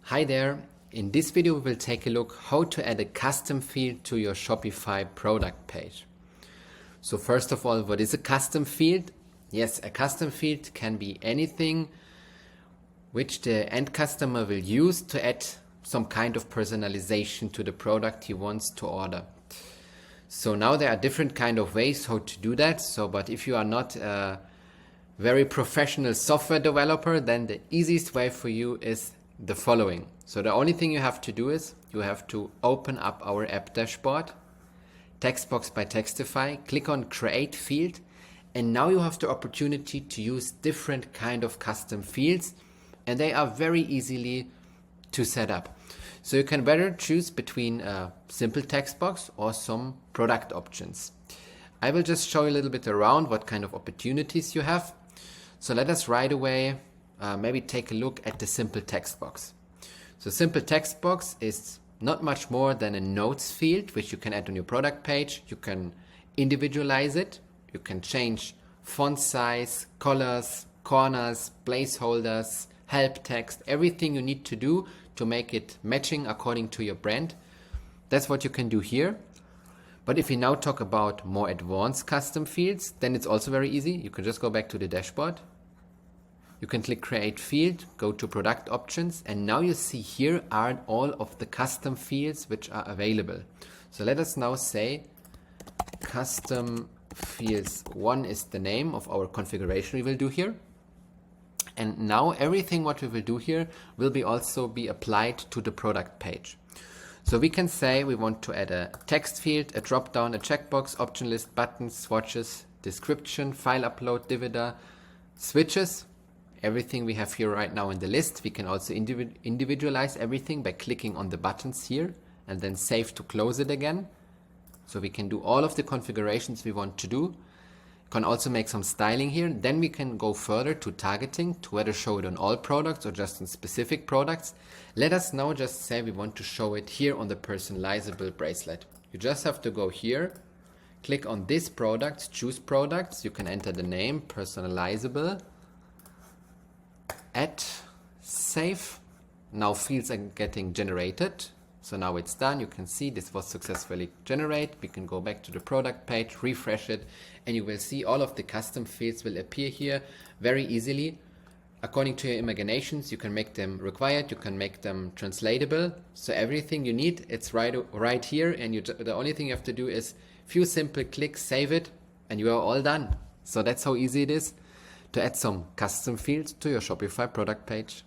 Hi there. In this video we will take a look how to add a custom field to your Shopify product page. So first of all, what is a custom field? Yes, a custom field can be anything which the end customer will use to add some kind of personalization to the product he wants to order. So now there are different kind of ways how to do that. But if you are not a very professional software developer, then the easiest way for you is the following. So the only thing you have to do is you have to open up our app dashboard, text box by Textify, click on create field, and now you have the opportunity to use different kind of custom fields, and they are very easily to set up. So you can better choose between a simple text box or some product options. I will just show you a little bit around what kind of opportunities you have. So let us right away maybe take a look at the simple text box. So simple text box is not much more than a notes field which you can add on your product page. You can individualize it. You can change font size, colors, corners, placeholders, help text, everything you need to do to make it matching according to your brand. That's what you can do here. But if we now talk about more advanced custom fields, then it's also very easy. You can just go back to the dashboard. You can click create field, go to product options, and now you see here are all of the custom fields which are available. So let us now say custom fields 1 is the name of our configuration we will do here. And now everything what we will do here will also be applied to the product page. So we can say we want to add a text field, a drop down, a checkbox, option list, buttons, swatches, description, file upload, divider, switches. Everything we have here right now in the list. We can also individualize everything by clicking on the buttons here and then save to close it again. So we can do all of the configurations we want to do. Can also make some styling here. Then we can go further to targeting, to whether show it on all products or just on specific products. Let us now just say we want to show it here on the personalizable bracelet. You just have to go here, click on this product, choose products. You can enter the name, personalizable, add, save. Now fields are getting generated. So now it's done. You can see this was successfully generated. We can go back to the product page, refresh it, and you will see all of the custom fields will appear here very easily. According to your imaginations, you can make them required, you can make them translatable. So everything you need, it's right here, and the only thing you have to do is few simple clicks, save it, and you are all done. So that's how easy it is to add some custom fields to your Shopify product page.